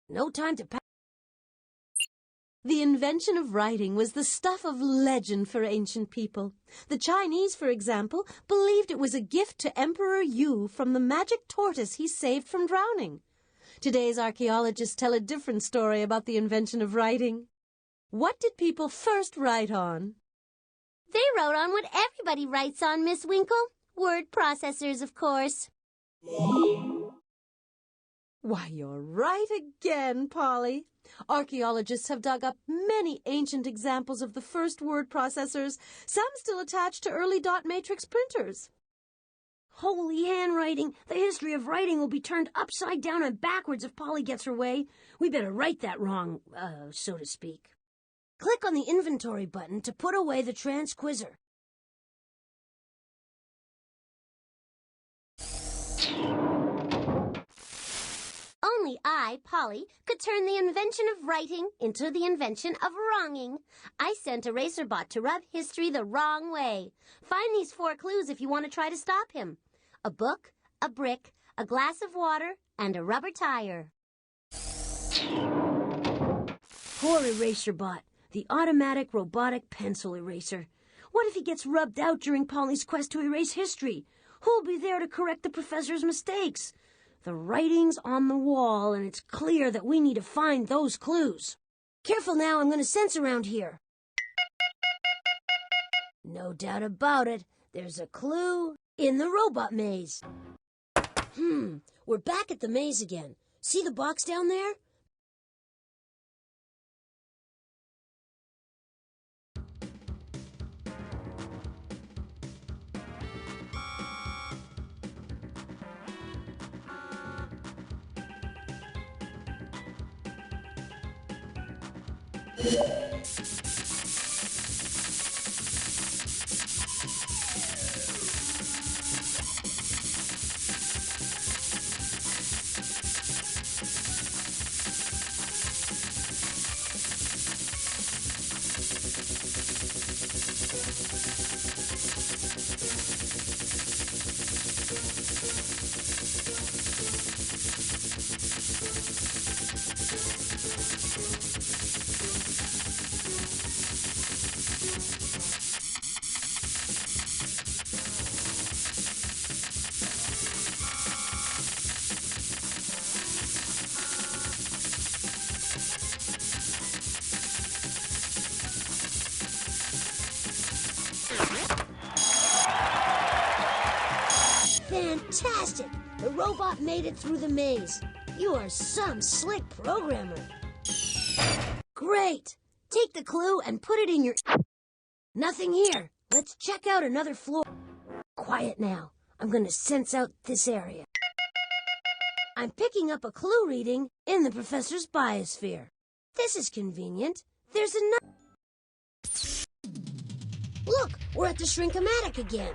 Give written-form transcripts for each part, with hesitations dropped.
No time to pack. The invention of writing was the stuff of legend for ancient people. The Chinese, for example, believed it was a gift to Emperor Yu from the magic tortoise he saved from drowning. Today's archaeologists tell a different story about the invention of writing. What did people first write on? They wrote on what everybody writes on, Miss Winkle. Word processors, of course. Why, you're right again, Polly. Archaeologists have dug up many ancient examples of the first word processors, some still attached to early dot matrix printers. Holy handwriting! The history of writing will be turned upside down and backwards if Polly gets her way. We better right that wrong, so to speak. Click on the inventory button to put away the transquizzer. Only I, Polly, could turn the invention of writing into the invention of wronging. I sent EraserBot to rub history the wrong way. Find these 4 clues if you want to try to stop him. A book, a brick, a glass of water, and a rubber tire. Poor EraserBot, the automatic robotic pencil eraser. What if he gets rubbed out during Polly's quest to erase history? Who'll be there to correct the professor's mistakes? The writing's on the wall, and it's clear that we need to find those clues. Careful now, I'm going to sense around here. No doubt about it, there's a clue in the robot maze. We're back at the maze again. See the box down there? Fantastic! The robot made it through the maze. You are some slick programmer. Great! Take the clue and put it in your... Nothing here. Let's check out another floor. Quiet now. I'm going to sense out this area. I'm picking up a clue reading in the professor's biosphere. This is convenient. There's another... Look, we're at the Shrinkomatic again.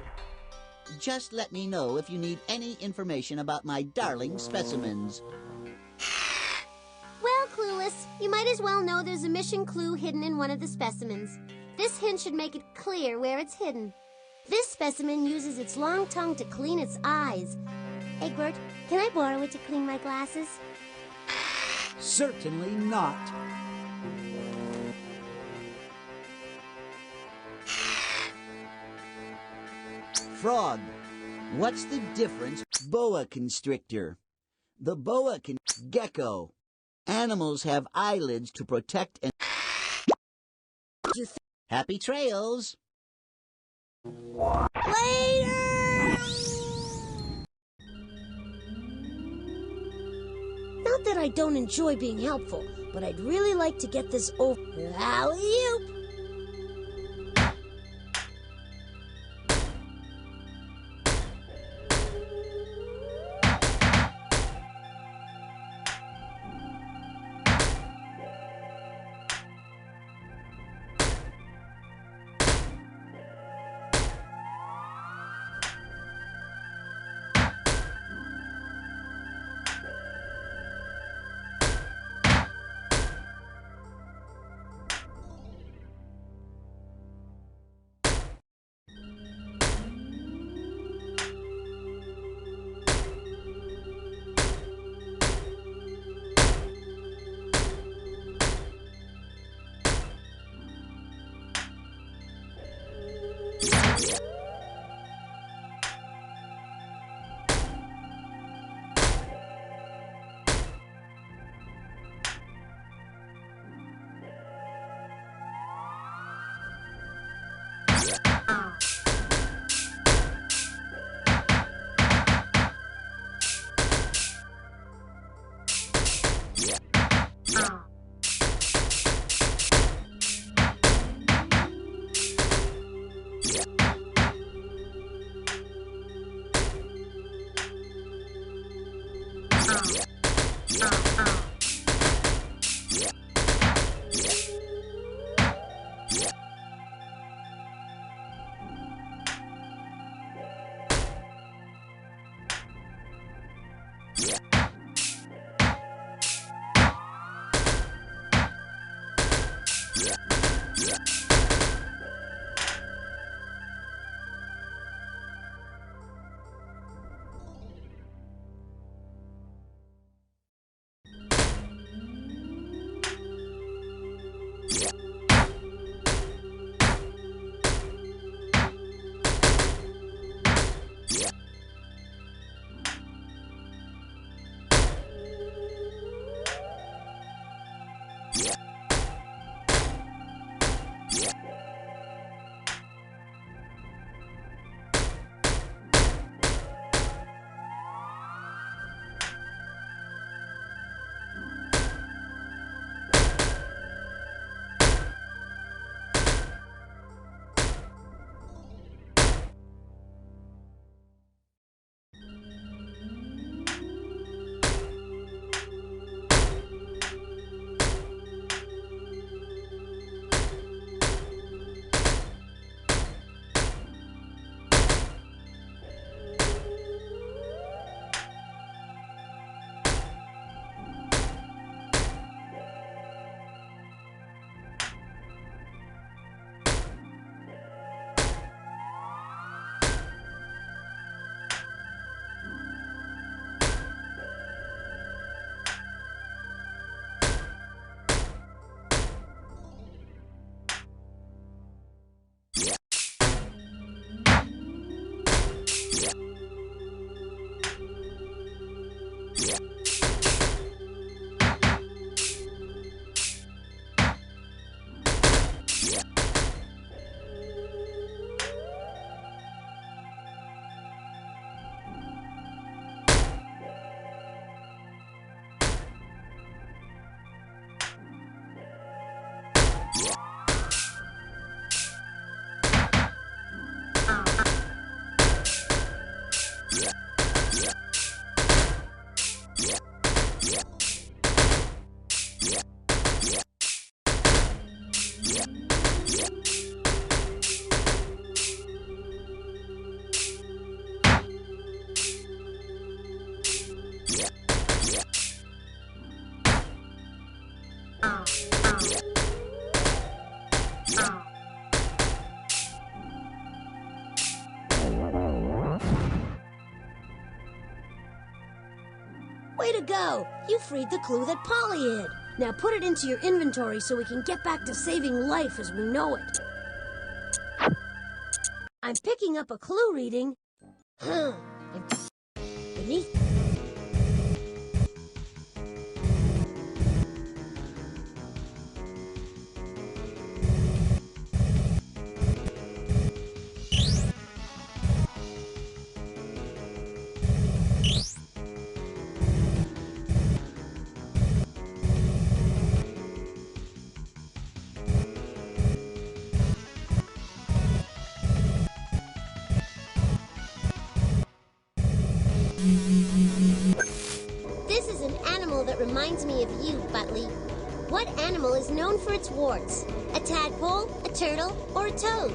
Just let me know if you need any information about my darling specimens. Well, Clueless, you might as well know there's a mission clue hidden in one of the specimens. This hint should make it clear where it's hidden. This specimen uses its long tongue to clean its eyes. Egbert, can I borrow it to clean my glasses? Certainly not. Frog. What's the difference? Boa constrictor. The boa gecko. Animals have eyelids to protect and... Happy trails. Later! Not that I don't enjoy being helpful, but I'd really like to get this over. Alley-oop! go! You freed the clue that Polly hid. Now put it into your inventory so we can get back to saving life as we know it. I'm picking up a clue reading. Beneath. This is an animal that reminds me of you, Butley. What animal is known for its warts? A tadpole, a turtle, or a toad?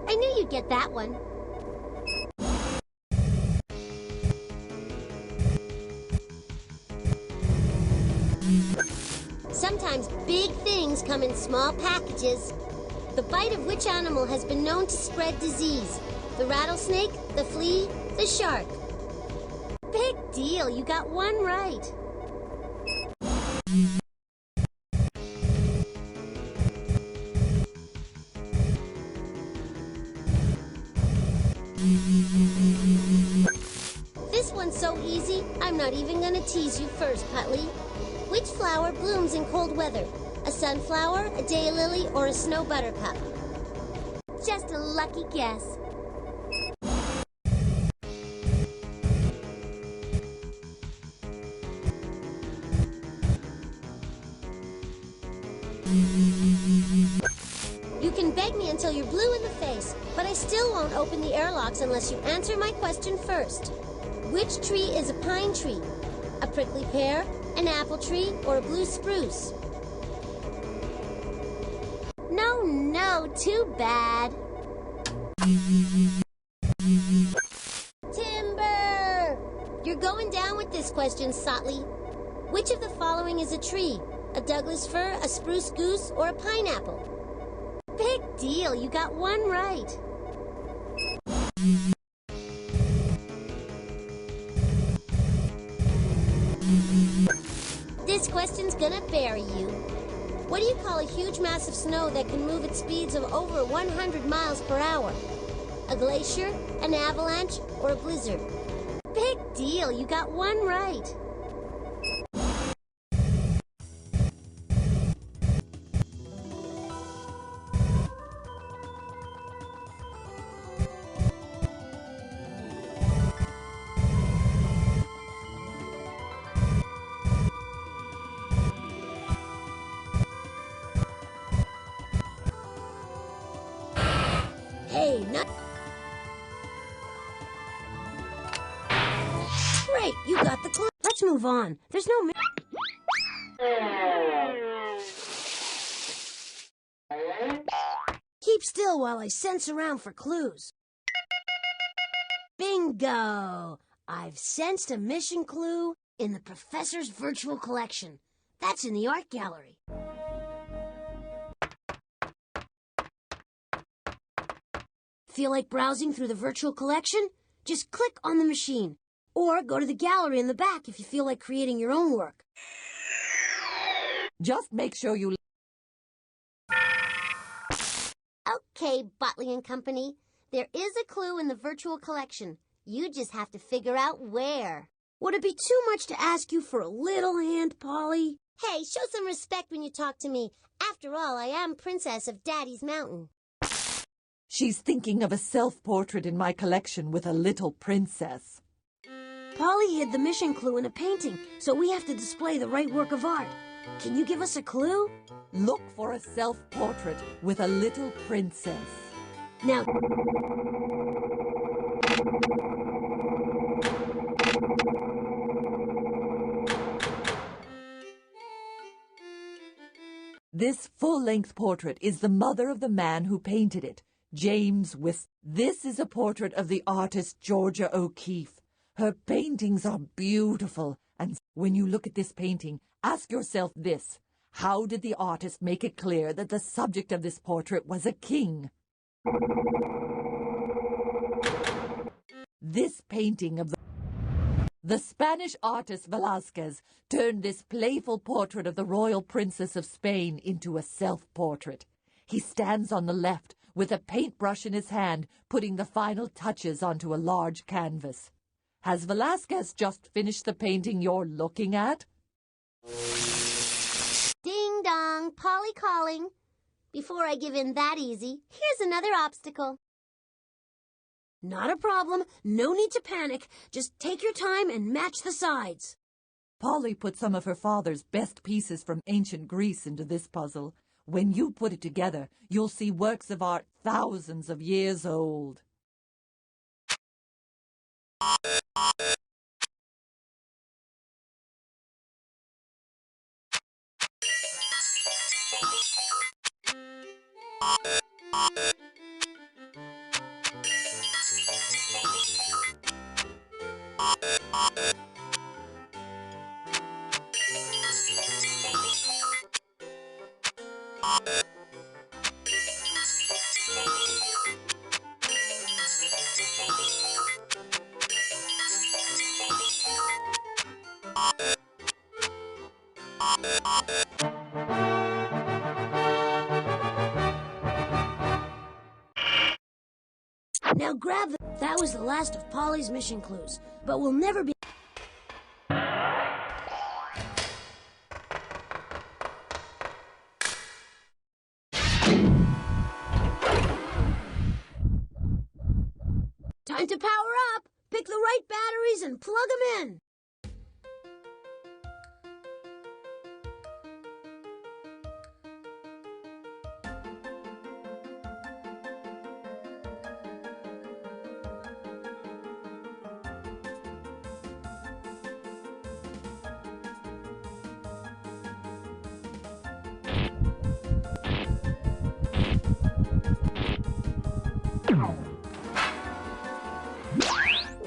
I knew you'd get that one. Sometimes big things come in small packages. The bite of which animal has been known to spread disease? The rattlesnake, the flea, the shark? Big deal, you got one right. This one's so easy, I'm not even gonna tease you first, Putley. Which flower blooms in cold weather? A sunflower, a daylily, or a snow buttercup? Just a lucky guess. You can beg me until you're blue in the face, but I still won't open the airlocks unless you answer my question first. Which tree is a pine tree? A prickly pear, an apple tree, or a blue spruce? No, too bad. Timber! You're going down with this question, Sotley. Which of the following is a tree? A Douglas fir, a spruce goose, or a pineapple? Big deal, you got one right. This question's gonna bury you. What do you call a huge mass of snow that can move at speeds of over 100 miles per hour? A glacier, an avalanche, or a blizzard? Big deal, you got one right. Hey, not... Great, you got the clue. Let's move on. There's no... Keep still while I sense around for clues. Bingo! I've sensed a mission clue in the professor's virtual collection. That's in the art gallery. Feel like browsing through the virtual collection? Just click on the machine. Or go to the gallery in the back if you feel like creating your own work. Just make sure you... Okay, Botley and Company. There is a clue in the virtual collection. You just have to figure out where. Would it be too much to ask you for a little hand, Polly? Hey, show some respect when you talk to me. After all, I am Princess of Daddy's Mountain. She's thinking of a self-portrait in my collection with a little princess. Polly hid the mission clue in a painting, so we have to display the right work of art. Can you give us a clue? Look for a self-portrait with a little princess. Now... This full-length portrait is the mother of the man who painted it, James Whist. This is a portrait of the artist Georgia O'Keeffe. Her paintings are beautiful, and when you look at this painting, ask yourself this: how did the artist make it clear that the subject of this portrait was a king? This painting of The Spanish artist Velázquez turned this playful portrait of the royal princess of Spain into a self-portrait. He stands on the left with a paintbrush in his hand, putting the final touches onto a large canvas. Has Velázquez just finished the painting you're looking at? Ding dong, Polly calling. Before I give in that easy, here's another obstacle. Not a problem. No need to panic. Just take your time and match the sides. Polly put some of her father's best pieces from ancient Greece into this puzzle. When you put it together, you'll see works of art thousands of years old. Now grab the... That was the last of Polly's mission clues, but we'll never be... Time to power up! Pick the right batteries and plug them in!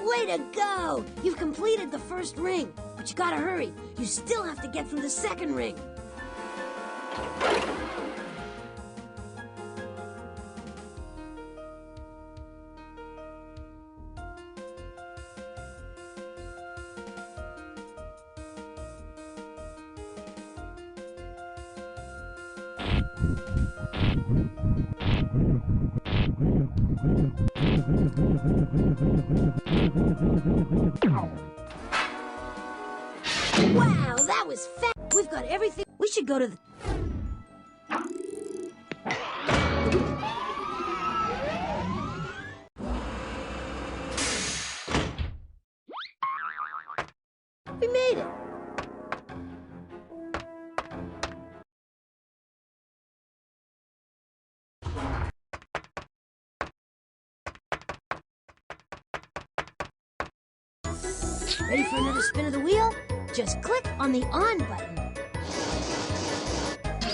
Way to go! You've completed the first ring, but you gotta hurry. You still have to get through the second ring. Wow, that was fast! We've got everything. We should go to the... We made it! Ready for another spin of the wheel? Just click on the on button.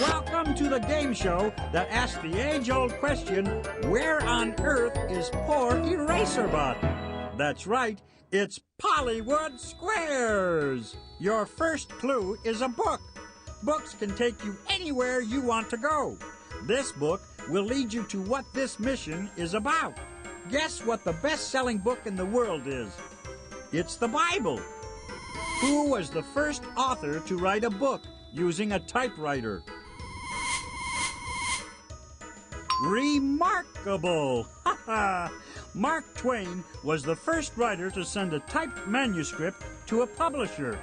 Welcome to the game show that asks the age-old question, where on earth is poor Eraserbot? That's right, it's Pollywood Squares! Your first clue is a book. Books can take you anywhere you want to go. This book will lead you to what this mission is about. Guess what the best-selling book in the world is? It's the Bible. Who was the first author to write a book using a typewriter? Remarkable! Ha ha! Mark Twain was the first writer to send a typed manuscript to a publisher.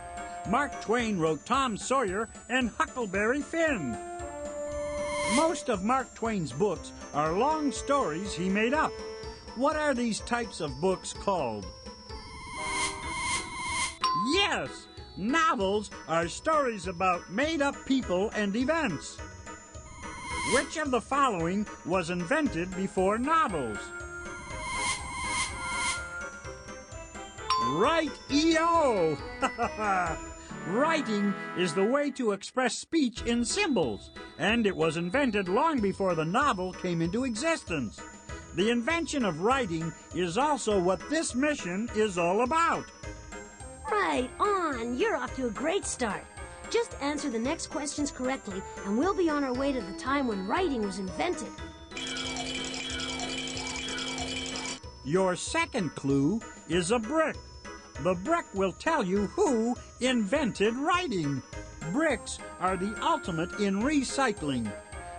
Mark Twain wrote Tom Sawyer and Huckleberry Finn. Most of Mark Twain's books are long stories he made up. What are these types of books called? Yes! Novels are stories about made-up people and events. Which of the following was invented before novels? Right, E.O. Writing is the way to express speech in symbols, and it was invented long before the novel came into existence. The invention of writing is also what this mission is all about. Right on! You're off to a great start. Just answer the next questions correctly, and we'll be on our way to the time when writing was invented. Your second clue is a brick. The brick will tell you who invented writing. Bricks are the ultimate in recycling.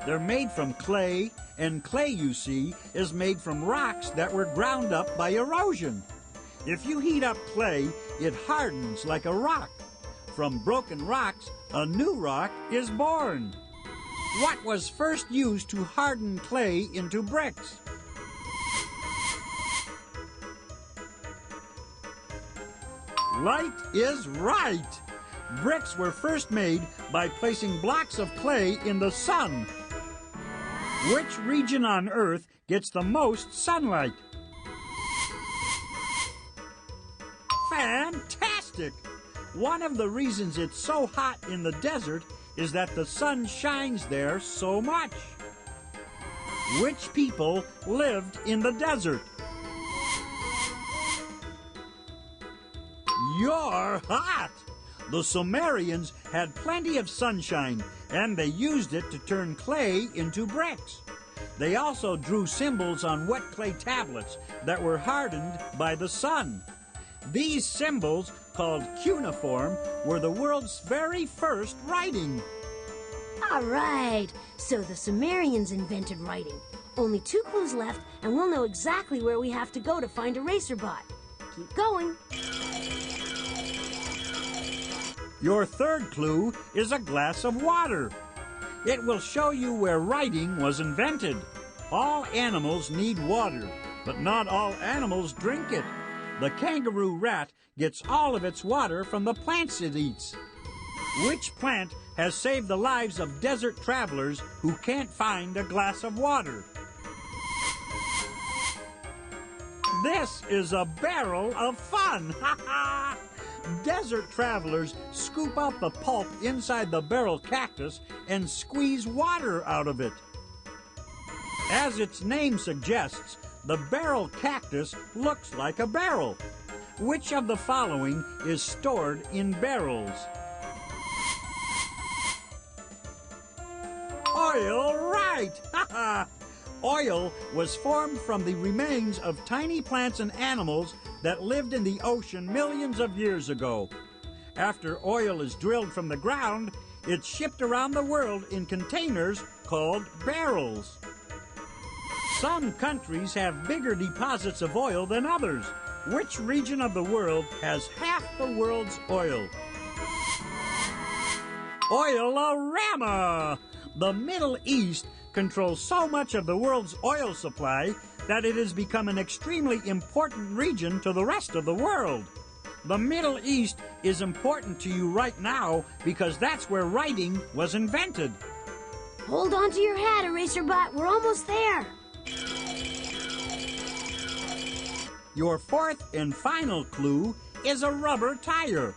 They're made from clay, and clay, you see, is made from rocks that were ground up by erosion. If you heat up clay, it hardens like a rock. From broken rocks, a new rock is born. What was first used to harden clay into bricks? Light is right. Bricks were first made by placing blocks of clay in the sun. Which region on Earth gets the most sunlight? Fantastic! One of the reasons it's so hot in the desert is that the sun shines there so much. Which people lived in the desert? You're hot! The Sumerians had plenty of sunshine, and they used it to turn clay into bricks. They also drew symbols on wet clay tablets that were hardened by the sun. These symbols, called cuneiform, were the world's very first writing. All right, so the Sumerians invented writing. Only 2 clues left, and we'll know exactly where we have to go to find EraserBot. Keep going. Your third clue is a glass of water. It will show you where writing was invented. All animals need water, but not all animals drink it. The kangaroo rat gets all of its water from the plants it eats. Which plant has saved the lives of desert travelers who can't find a glass of water? This is a barrel of fun! Ha ha! Desert travelers scoop out the pulp inside the barrel cactus and squeeze water out of it. As its name suggests, the barrel cactus looks like a barrel. Which of the following is stored in barrels? Oil, right! Ha ha! Oil was formed from the remains of tiny plants and animals that lived in the ocean millions of years ago. After oil is drilled from the ground, it's shipped around the world in containers called barrels. Some countries have bigger deposits of oil than others. Which region of the world has half the world's oil? Oil-a-rama! The Middle East controls so much of the world's oil supply that it has become an extremely important region to the rest of the world. The Middle East is important to you right now because that's where writing was invented. Hold on to your hat, EraserBot. We're almost there. Your fourth and final clue is a rubber tire.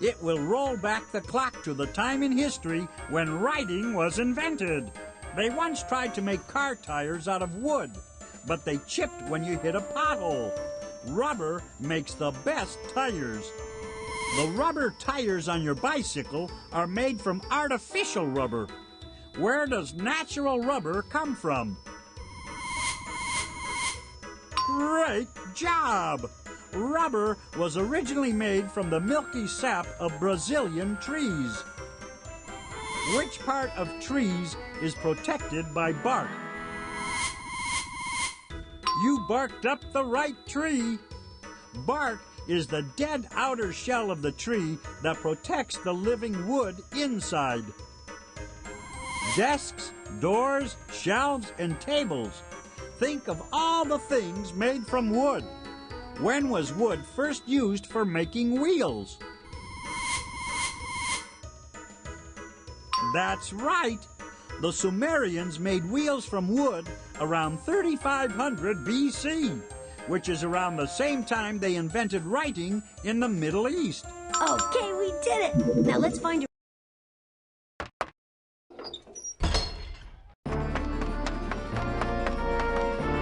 It will roll back the clock to the time in history when writing was invented. They once tried to make car tires out of wood, but they chipped when you hit a pothole. Rubber makes the best tires. The rubber tires on your bicycle are made from artificial rubber. Where does natural rubber come from? Great job! Rubber was originally made from the milky sap of Brazilian trees. Which part of trees is protected by bark? You barked up the right tree. Bark is the dead outer shell of the tree that protects the living wood inside. Desks, doors, shelves, and tables. Think of all the things made from wood. When was wood first used for making wheels? That's right. The Sumerians made wheels from wood around 3500 BC, which is around the same time they invented writing in the Middle East. Okay, we did it. Now let's find your...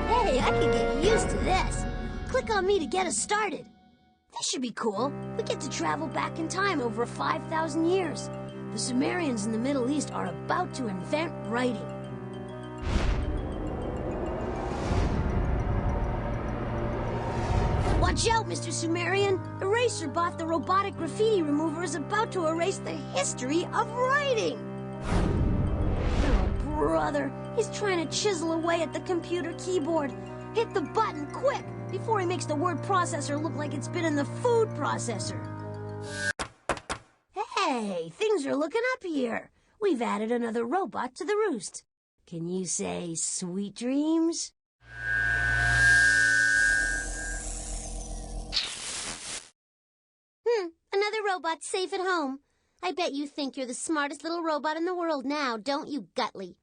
Hey, I could get used to this. Click on me to get us started. This should be cool. We get to travel back in time over 5,000 years. The Sumerians in the Middle East are about to invent writing. Watch Watch out, Mr. Sumerian! EraserBot, the robotic graffiti remover, is about to erase the history of writing! Oh, brother, he's trying to chisel away at the computer keyboard. Hit the button, quick, before he makes the word processor look like it's been in the food processor. Hey, things are looking up here. We've added another robot to the roost. Can you say sweet dreams? Another robot safe at home. I bet you think you're the smartest little robot in the world now, don't you, Gutley?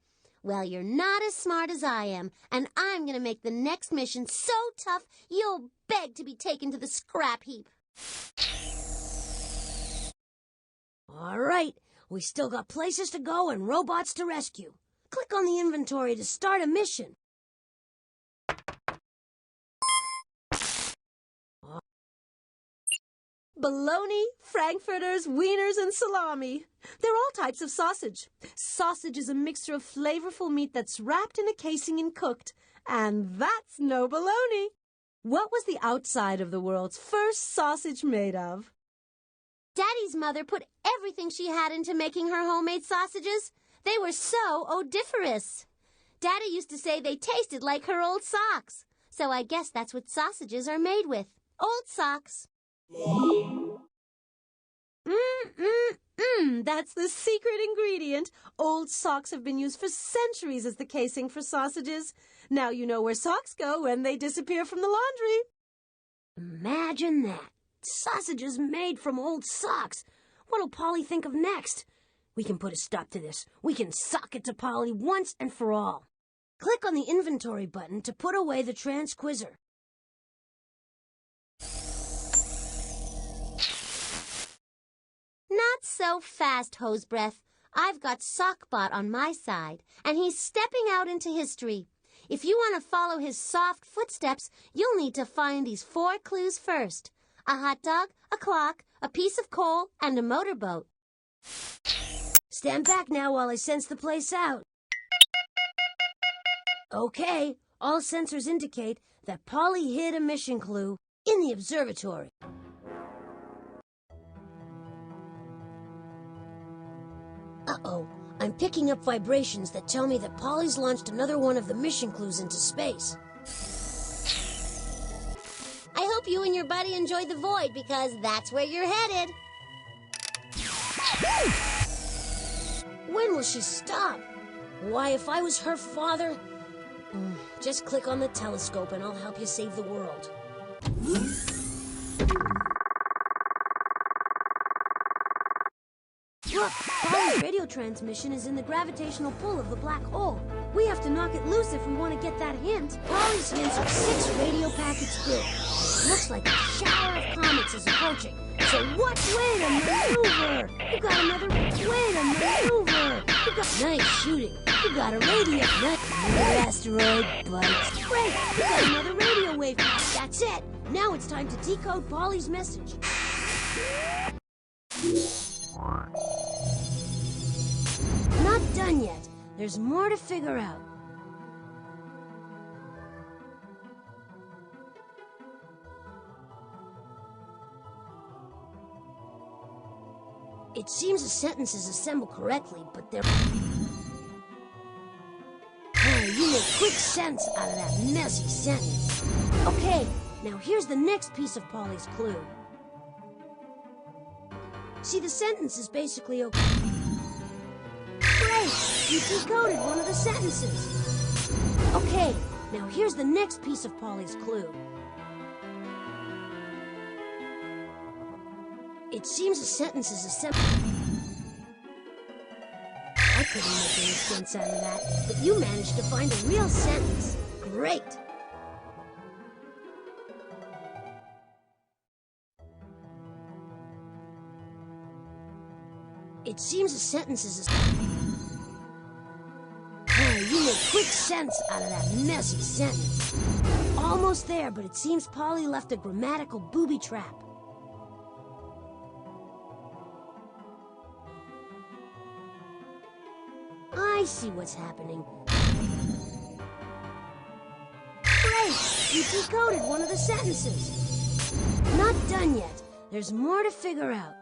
Well, you're not as smart as I am, and I'm gonna make the next mission so tough you'll beg to be taken to the scrap heap. All right, we still got places to go and robots to rescue. Click on the inventory to start a mission. Bologna, frankfurters, wieners, and salami. They're all types of sausage. Sausage is a mixture of flavorful meat that's wrapped in a casing and cooked. And that's no bologna. What was the outside of the world's first sausage made of? Daddy's mother put everything she had into making her homemade sausages. They were so odoriferous. Daddy used to say they tasted like her old socks. So I guess that's what sausages are made with. Old socks. That's the secret ingredient. Old socks have been used for centuries as the casing for sausages. Now you know where socks go when they disappear from the laundry. Imagine that. Sausages made from old socks. What'll Polly think of next? We can put a stop to this. We can sock it to Polly once and for all. Click on the inventory button to put away the transquizzer. Not so fast, Hosebreath. I've got Sockbot on my side, and he's stepping out into history. If you want to follow his soft footsteps, you'll need to find these 4 clues first. A hot dog, a clock, a piece of coal, and a motorboat. Stand back now while I sense the place out. Okay, all sensors indicate that Polly hid a mission clue in the observatory. Uh-oh, I'm picking up vibrations that tell me that Polly's launched another one of the mission clues into space. I hope you and your buddy enjoyed the void, because that's where you're headed. When will she stop? Why, if I was her father... Just click on the telescope and I'll help you save the world. Look, Polly's radio transmission is in the gravitational pull of the black hole. We have to knock it loose if we want to get that hint. Polly's hints are 6 radio packets big. Looks like a shower of comets is approaching. So which way to maneuver? You got another way to maneuver. You got nice shooting. You got a radio. Another asteroid bites. Great. You got another radio wave. That's it. Now it's time to decode Polly's message. Not done yet. There's more to figure out. It seems the sentences assemble correctly, but they're... Oh, you make quick sense out of that messy sentence. Okay, now here's the next piece of Polly's clue. See, the sentence is basically okay. Great! You decoded one of the sentences. Okay, now here's the next piece of Polly's clue. It seems the sentence is assembled. I couldn't make any sense out of that, but you managed to find a real sentence. Great! It seems the sentence is Oh, you make quick sense out of that messy sentence. Almost there, but it seems Polly left a grammatical booby trap. I see what's happening. Great! You decoded one of the sentences. done yet. There's more to figure out.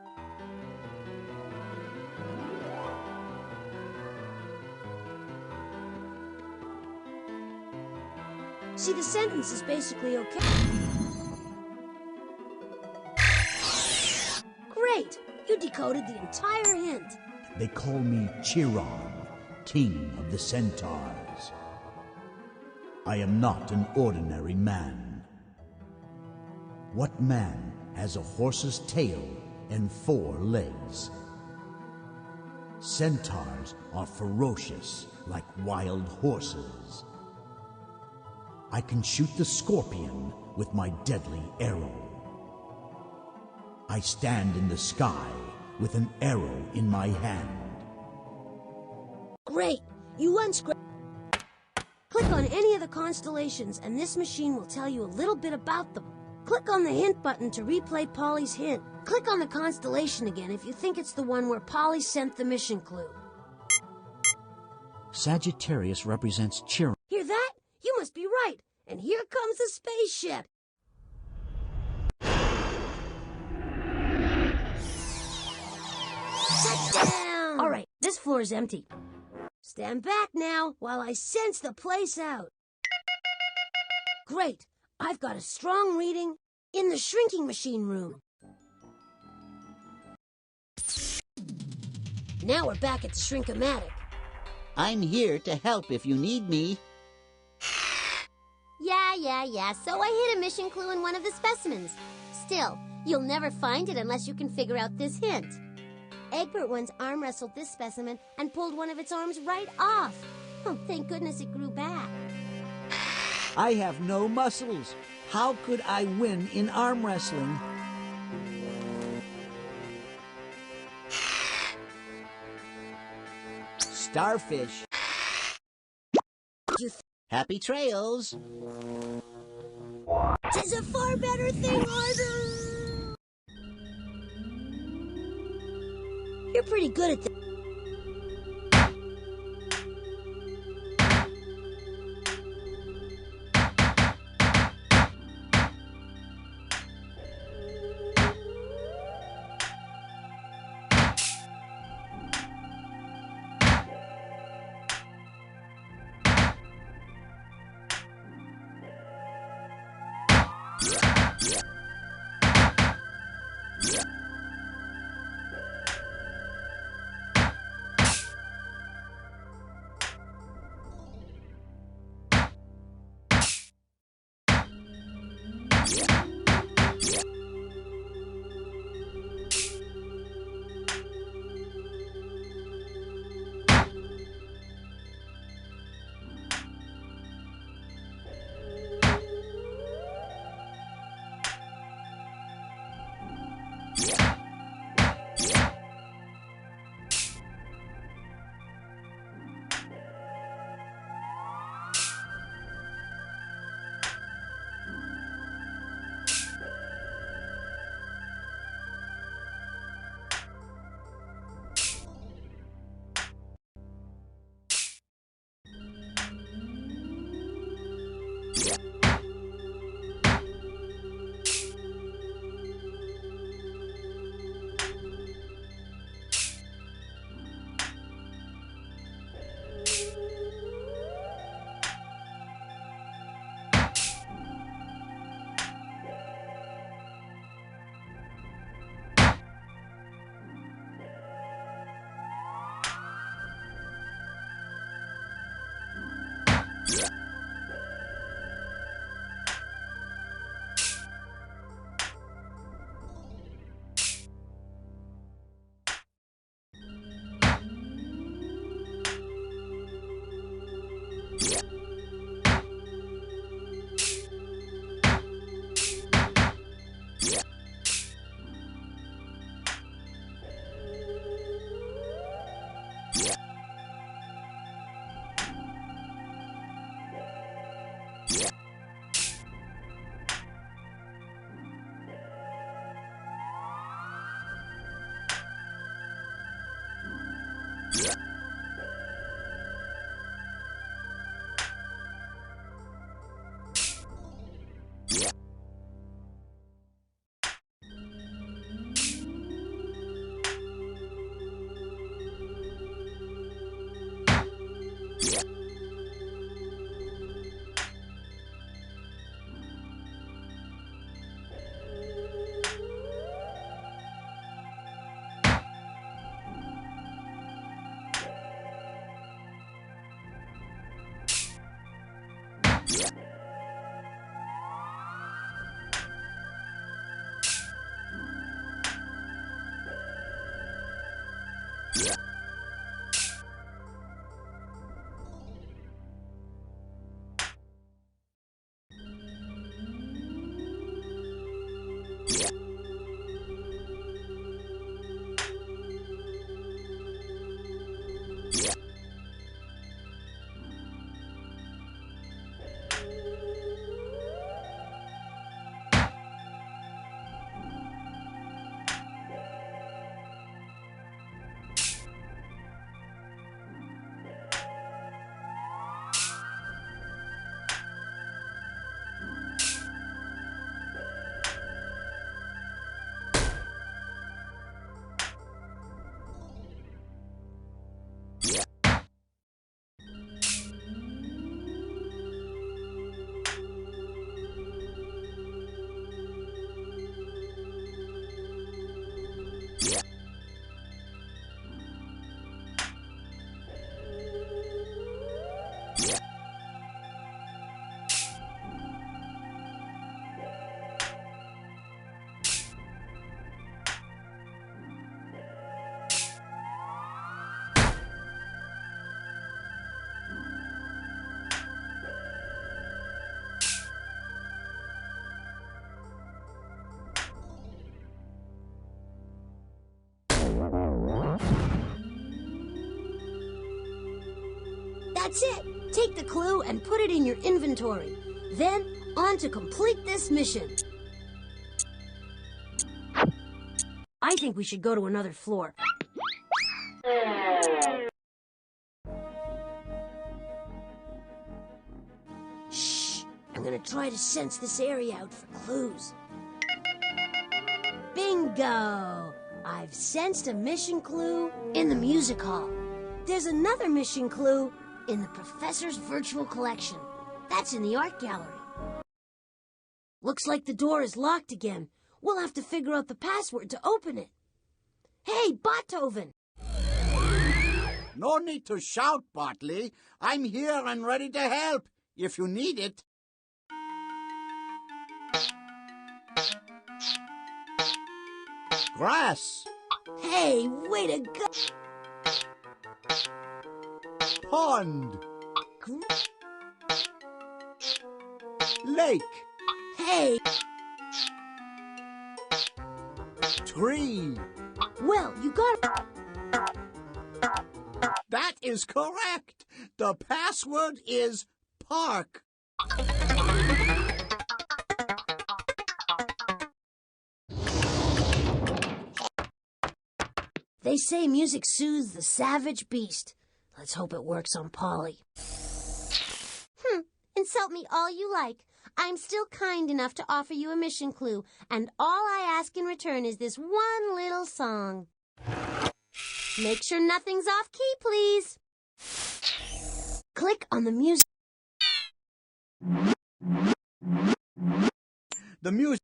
See, the sentence is basically okay. Great! You decoded the entire hint. They call me Chiron, king of the centaurs. I am not an ordinary man. What man has a horse's tail and 4 legs? Centaurs are ferocious like wild horses. I can shoot the scorpion with my deadly arrow. I stand in the sky with an arrow in my hand. Great! You unscrambled. Click on any of the constellations, and this machine will tell you a little bit about them. Click on the hint button to replay Polly's hint. Click on the constellation again if you think it's the one where Polly sent the mission clue. Sagittarius represents Chiron. Hear that? You must be right. And here comes the spaceship. Touchdown! All right, this floor is empty. Stand back now while I sense the place out. Great. I've got a strong reading in the shrinking machine room. Now we're back at the Shrink-O-Matic. I'm here to help if you need me. Yeah. So I hid a mission clue in one of the specimens. Still, you'll never find it unless you can figure out this hint. Egbert once arm wrestled this specimen and pulled one of its arms right off. Oh, thank goodness it grew back. I have no muscles. How could I win in arm wrestling? Starfish. Happy trails. Tis a far better thing, Arthur! You're pretty good at this. That's it! Take the clue and put it in your inventory. Then, on to complete this mission. I think we should go to another floor. Shh! I'm gonna try to sense this area out for clues. Bingo! I've sensed a mission clue in the music hall. There's another mission clue in the professor's virtual collection. That's in the art gallery. Looks like the door is locked again. We'll have to figure out the password to open it. Hey, Beethoven! No need to shout, Bartley. I'm here and ready to help, if you need it. Grass. Hey, way to go! Pond. Lake. Hey! Tree. Well, you got... That is correct. The password is park. They say music soothes the savage beast. Let's hope it works on Polly. Insult me all you like. I'm still kind enough to offer you a mission clue, and all I ask in return is this one little song. Make sure nothing's off key, please. Click on the music. The music.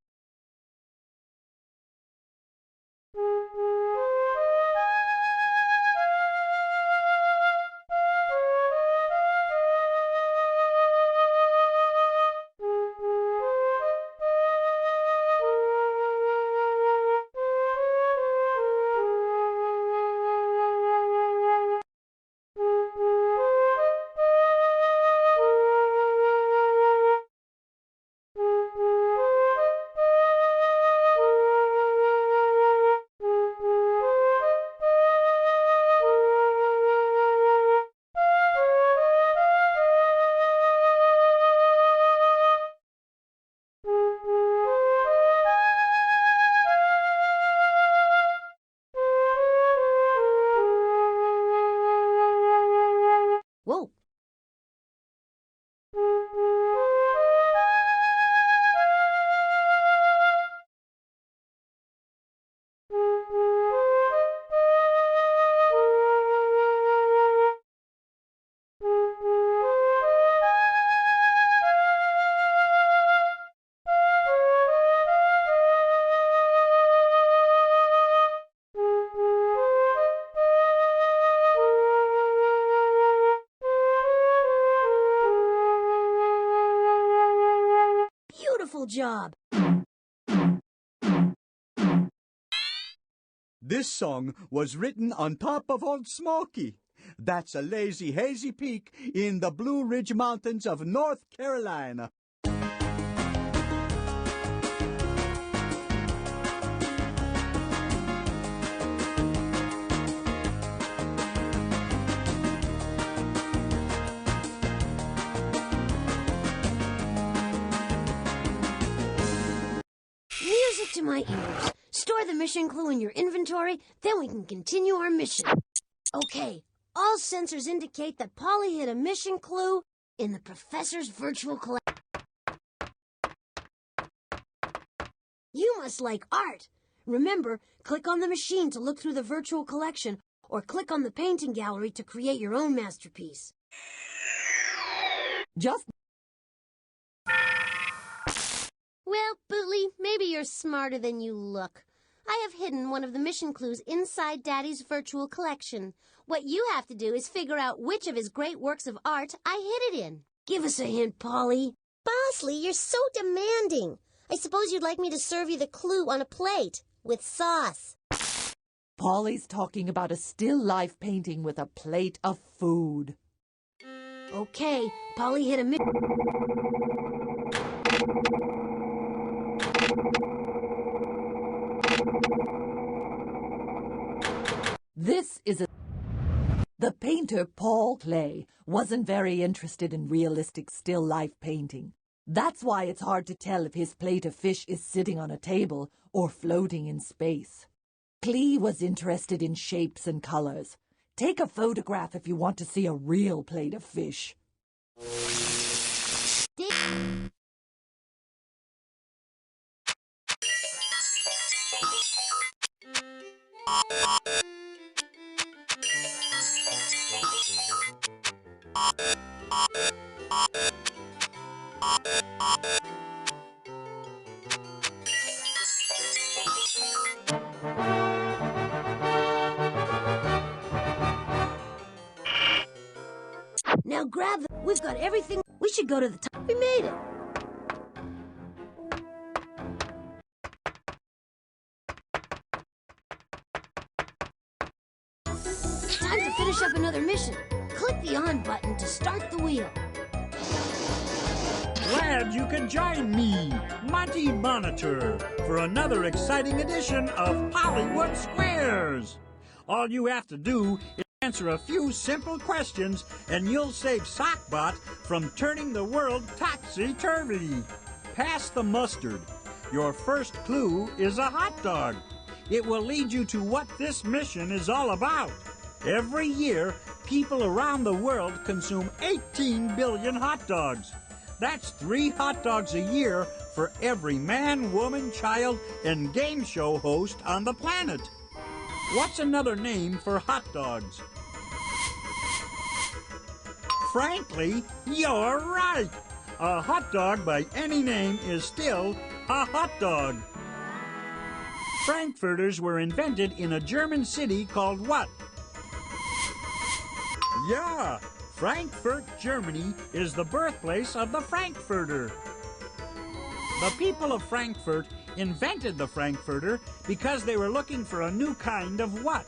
Whoa! Beautiful job! This song was written on top of Old Smoky. That's a lazy, hazy peak in the Blue Ridge Mountains of North Carolina. Music to my ears. Store the mission clue in your inventory, then we can continue our mission. Okay, all sensors indicate that Polly hid a mission clue in the professor's virtual collection. You must like art. Remember, click on the machine to look through the virtual collection, or click on the painting gallery to create your own masterpiece. Just Well, Bootley, maybe you're smarter than you look. I have hidden one of the mission clues inside Daddy's virtual collection. What you have to do is figure out which of his great works of art I hid it in. Give us a hint, Polly. Bosley, you're so demanding. I suppose you'd like me to serve you the clue on a plate with sauce. Polly's talking about a still life painting with a plate of food. Okay, Polly hit a mission. This is a The painter Paul Klee wasn't very interested in realistic still life painting. That's why it's hard to tell if his plate of fish is sitting on a table or floating in space. Klee was interested in shapes and colors. Take a photograph if you want to see a real plate of fish. Now grab the... We've got everything. We should go to the top. We made it. Time to finish up another mission. Click the on button to start the wheel. Glad you could join me, Monty Monitor, for another exciting edition of Hollywood Squares. All you have to do is answer a few simple questions, and you'll save Sockbot from turning the world topsy-turvy. Pass the mustard. Your first clue is a hot dog. It will lead you to what this mission is all about. Every year, people around the world consume 18 billion hot dogs. That's 3 hot dogs a year for every man, woman, child, and game show host on the planet. What's another name for hot dogs? Frankly, you're right. A hot dog by any name is still a hot dog. Frankfurters were invented in a German city called what? Yeah, Frankfurt, Germany is the birthplace of the Frankfurter. The people of Frankfurt invented the Frankfurter because they were looking for a new kind of what?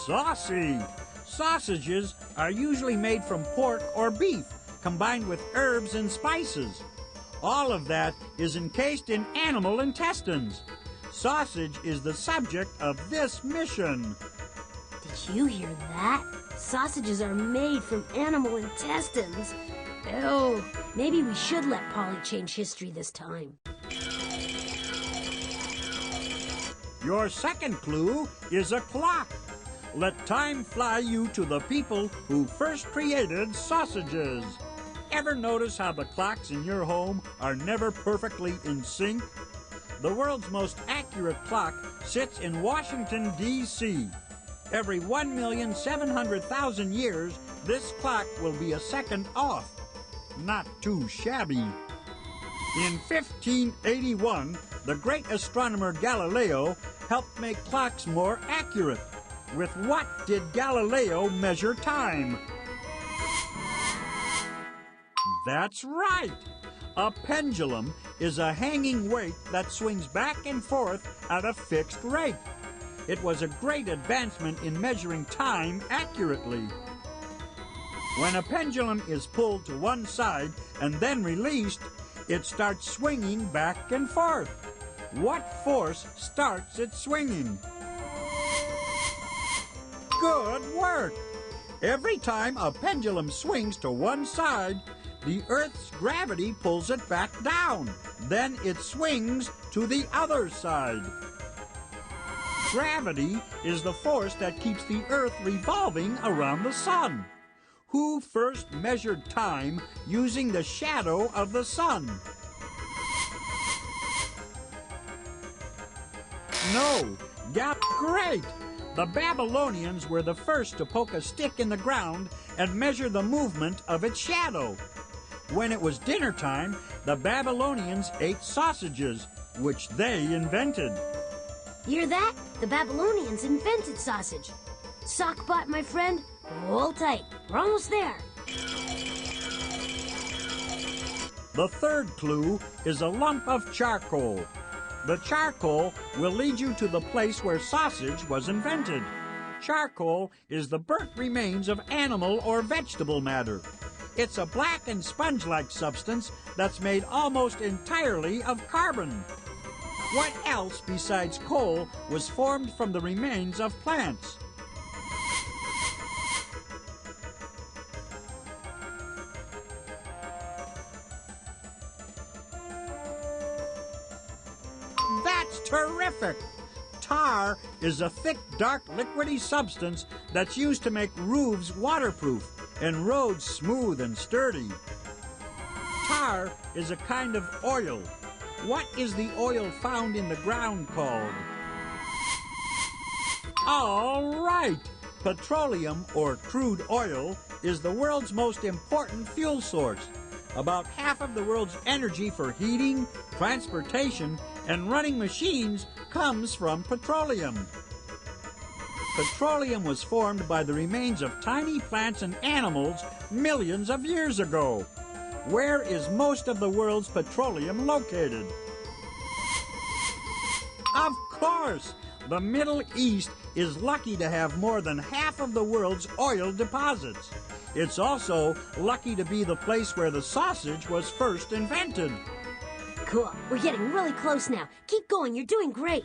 Saucy. Sausages are usually made from pork or beef, combined with herbs and spices. All of that is encased in animal intestines. Sausage is the subject of this mission. Did you hear that? Sausages are made from animal intestines. Oh, maybe we should let Polly change history this time. Your second clue is a clock. Let time fly you to the people who first created sausages. Ever notice how the clocks in your home are never perfectly in sync? The world's most accurate clock sits in Washington, D.C. Every 1,700,000 years, this clock will be a second off. Not too shabby. In 1581, the great astronomer Galileo helped make clocks more accurate. With what did Galileo measure time? That's right! A pendulum is a hanging weight that swings back and forth at a fixed rate. It was a great advancement in measuring time accurately. When a pendulum is pulled to one side and then released, it starts swinging back and forth. What force starts it swinging? Good work! Every time a pendulum swings to one side, the Earth's gravity pulls it back down. Then it swings to the other side. Gravity is the force that keeps the Earth revolving around the sun. Who first measured time using the shadow of the sun? No, great! The Babylonians were the first to poke a stick in the ground and measure the movement of its shadow. When it was dinner time, the Babylonians ate sausages, which they invented. Hear that? The Babylonians invented sausage. Sockbot, my friend, hold tight. We're almost there. The third clue is a lump of charcoal. The charcoal will lead you to the place where sausage was invented. Charcoal is the burnt remains of animal or vegetable matter. It's a black and sponge-like substance that's made almost entirely of carbon. What else besides coal was formed from the remains of plants? That's terrific! Tar is a thick, dark, liquidy substance that's used to make roofs waterproof and roads smooth and sturdy. Tar is a kind of oil. What is the oil found in the ground called? All right! Petroleum, or crude oil, is the world's most important fuel source. About half of the world's energy for heating, transportation, and running machines comes from petroleum. Petroleum was formed by the remains of tiny plants and animals millions of years ago. Where is most of the world's petroleum located? Of course! The Middle East is lucky to have more than half of the world's oil deposits. It's also lucky to be the place where the sausage was first invented. Cool. We're getting really close now. Keep going. You're doing great.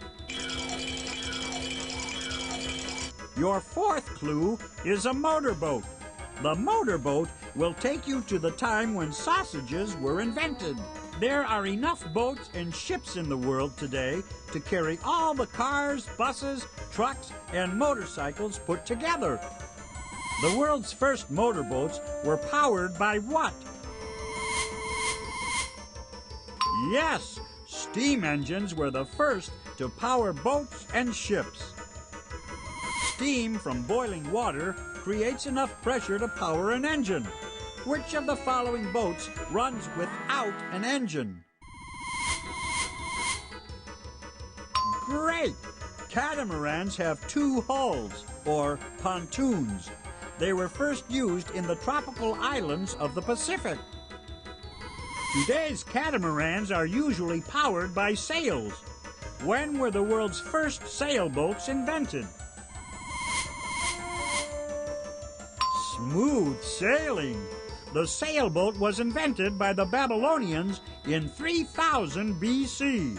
Your fourth clue is a motorboat. The motorboat will take you to the time when sausages were invented. There are enough boats and ships in the world today to carry all the cars, buses, trucks, and motorcycles put together. The world's first motorboats were powered by what? Yes, steam engines were the first to power boats and ships. Steam from boiling water creates enough pressure to power an engine. Which of the following boats runs without an engine? Great! Catamarans have two hulls, or pontoons. They were first used in the tropical islands of the Pacific. Today's catamarans are usually powered by sails. When were the world's first sailboats invented? Smooth sailing! The sailboat was invented by the Babylonians in 3000 BC.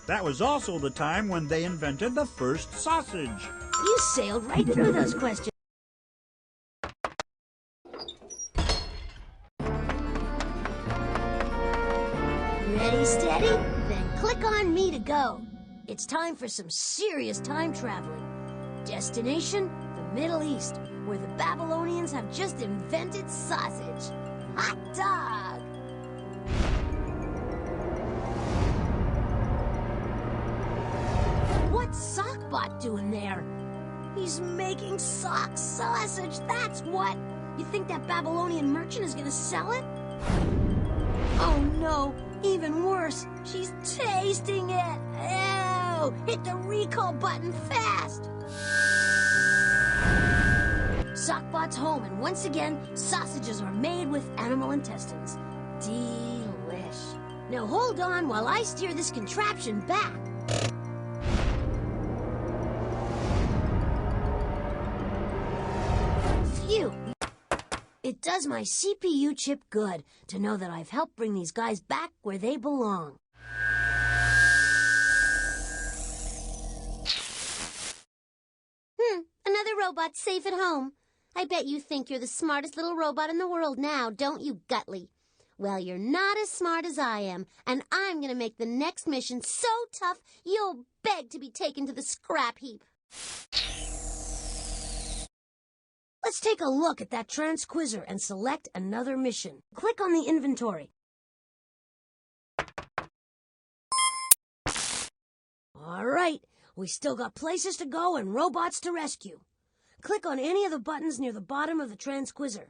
That was also the time when they invented the first sausage. You sailed right through those questions. Ready, steady? Then click on me to go. It's time for some serious time traveling. Destination, the Middle East, where the Babylonians have just invented sausage. Hot dog! What's Sockbot doing there? He's making sock sausage, that's what! You think that Babylonian merchant is gonna sell it? Oh no, even worse, she's tasting it! Ew! Hit the recall button fast! Sockbot's home, and once again, sausages are made with animal intestines. Delish. Now hold on while I steer this contraption back. Phew. It does my CPU chip good to know that I've helped bring these guys back where they belong. Another robot safe at home. I bet you think you're the smartest little robot in the world now, don't you, Gutley? Well, you're not as smart as I am, and I'm going to make the next mission so tough you'll beg to be taken to the scrap heap. Let's take a look at that transquizzer and select another mission. Click on the inventory. All right, we still got places to go and robots to rescue. Click on any of the buttons near the bottom of the transquizzer.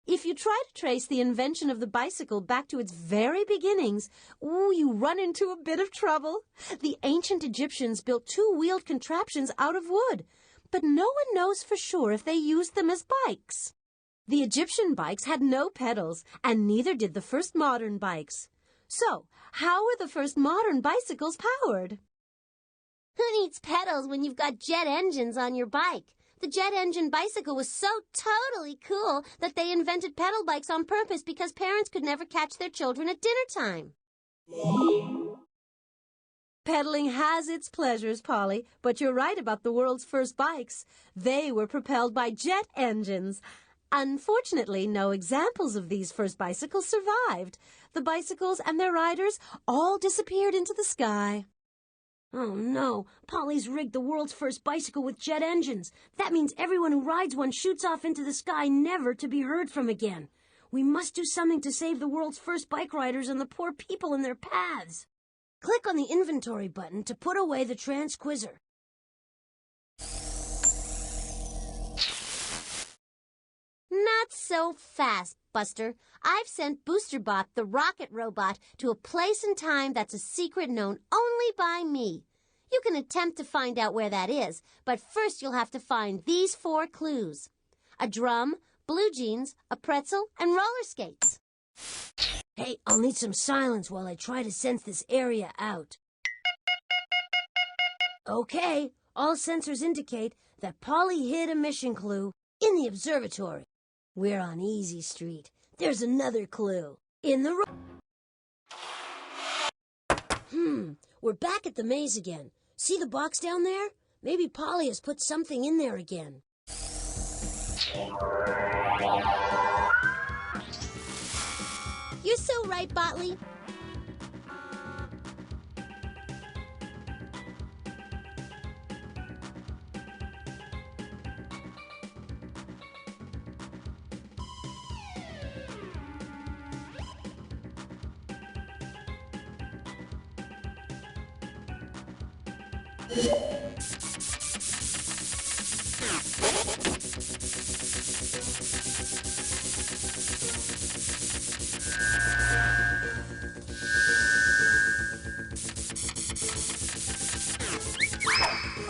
If you try to trace the invention of the bicycle back to its very beginnings, you run into a bit of trouble. The ancient Egyptians built two-wheeled contraptions out of wood, but no one knows for sure if they used them as bikes. The Egyptian bikes had no pedals, and neither did the first modern bikes. So, how were the first modern bicycles powered? Who needs pedals when you've got jet engines on your bike? The jet engine bicycle was so totally cool that they invented pedal bikes on purpose because parents could never catch their children at dinner time. Pedaling has its pleasures, Polly, but you're right about the world's first bikes. They were propelled by jet engines. Unfortunately, no examples of these first bicycles survived. The bicycles and their riders all disappeared into the sky. Oh no, Polly's rigged the world's first bicycle with jet engines. That means everyone who rides one shoots off into the sky, never to be heard from again. We must do something to save the world's first bike riders and the poor people in their paths. Click on the inventory button to put away the Transquizzer. Not so fast, Buster. I've sent BoosterBot, the rocket robot, to a place and time that's a secret known only by me. You can attempt to find out where that is, but first you'll have to find these 4 clues. A drum, blue jeans, a pretzel, and roller skates. Hey, I'll need some silence while I try to sense this area out. Okay, all sensors indicate that Polly hid a mission clue in the observatory. We're on Easy Street. There's another clue. In the we're back at the maze again. See the box down there? Maybe Polly has put something in there again. You're so right, Botley.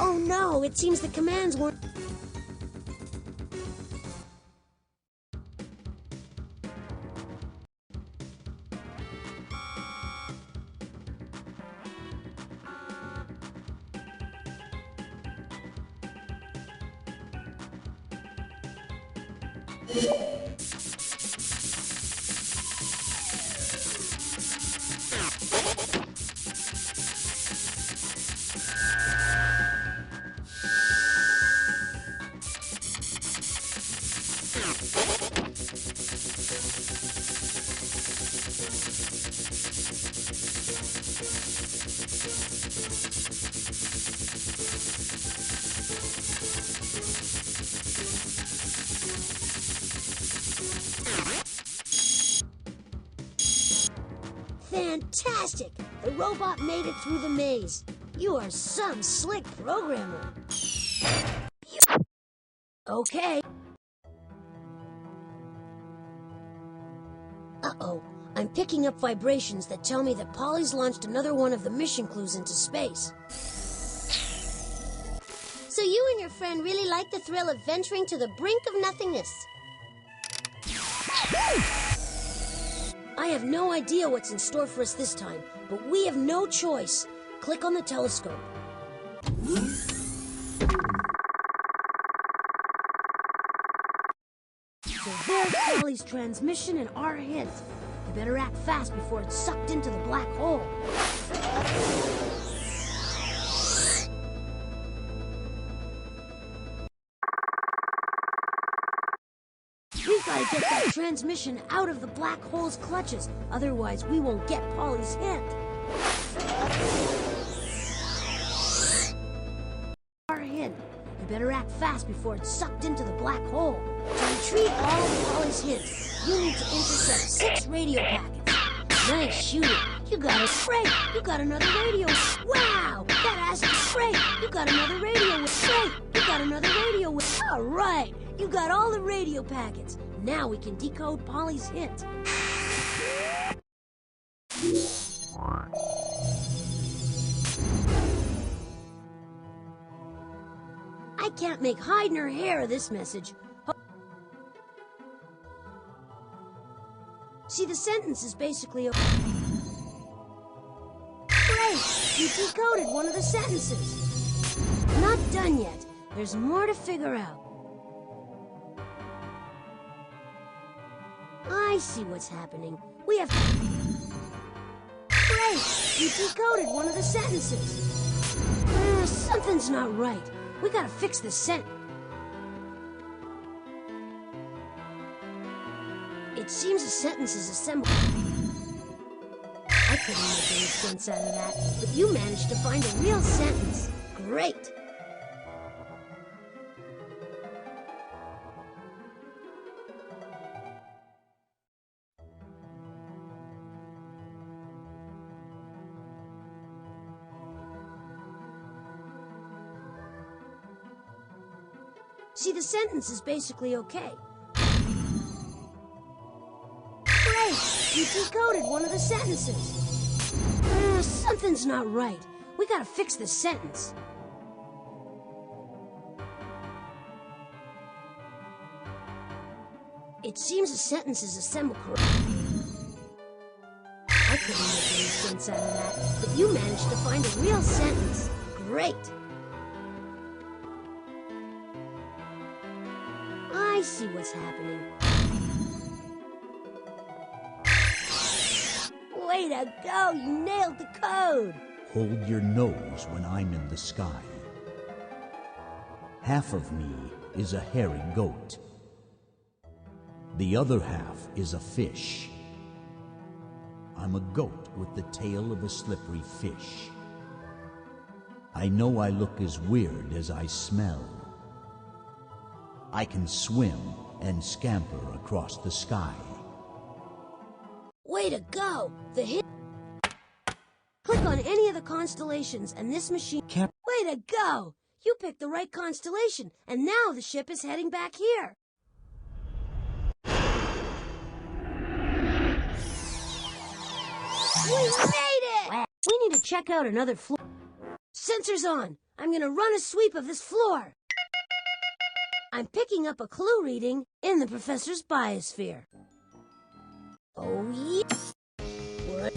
Oh no, it seems the commands weren't... Fantastic! The robot made it through the maze. You are some slick programmer. Okay. Uh-oh. I'm picking up vibrations that tell me that Polly's launched another one of the mission clues into space. So you and your friend really like the thrill of venturing to the brink of nothingness. I have no idea what's in store for us this time, but we have no choice. Click on the telescope. So there's Polly's transmission and our hint. You better act fast before it's sucked into the black hole. We've got to get that transmission out of the black hole's clutches. Otherwise, we won't get Polly's hint. Our hint. You better act fast before it's sucked into the black hole. To retrieve all of Polly's hints, you need to intercept 6 radio packets. Nice shooting. You got it. Great. You got another radio. Wow. That ass is great. You got another radio. Great. You got another radio. All right. You got all the radio packets. Now we can decode Polly's hint. I can't make hide nor hair of this message. See, the sentence is basically a... Great! You decoded one of the sentences. Not done yet. There's more to figure out. I see what's happening. We have... Great! You decoded one of the sentences. Something's not right. We gotta fix this sentence. It seems a sentence is assembled. I couldn't make any sense out of that, but you managed to find a real sentence. Great! See, the sentence is basically okay. Great! You decoded one of the sentences. Something's not right. We gotta fix this sentence. It seems the sentence is assembled correctly. I couldn't make any sense out of that, but you managed to find a real sentence. Great! I see what's happening. Way to go! You nailed the code! Hold your nose when I'm in the sky. Half of me is a hairy goat. The other half is a fish. I'm a goat with the tail of a slippery fish. I know I look as weird as I smell. I can swim and scamper across the sky. Way to go! The hit. Click on any of the constellations and this machine... Way to go! You picked the right constellation, and now the ship is heading back here. We made it! We need to check out another floor. Sensors on. I'm gonna run a sweep of this floor. I'm picking up a clue reading in the professor's biosphere. Oh, yeah. What?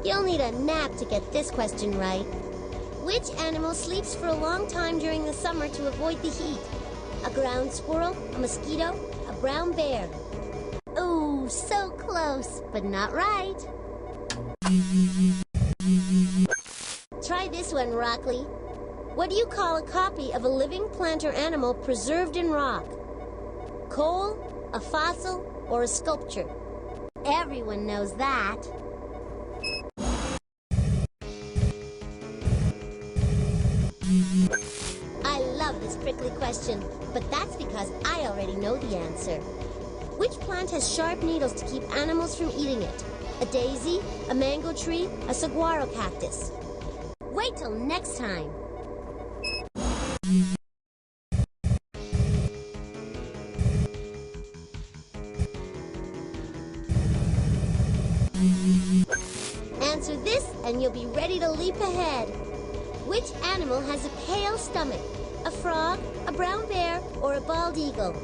You'll need a nap to get this question right. Which animal sleeps for a long time during the summer to avoid the heat? A ground squirrel, a mosquito, a brown bear. Ooh, so close, but not right. Try this one, Rockley. What do you call a copy of a living plant or animal preserved in rock? Coal, a fossil, or a sculpture? Everyone knows that. I love this prickly question, but that's because I already know the answer. Which plant has sharp needles to keep animals from eating it? A daisy, a mango tree, a saguaro cactus? Wait till next time. Answer this and you'll be ready to leap ahead. Which animal has a pale stomach? A frog, a brown bear, or a bald eagle?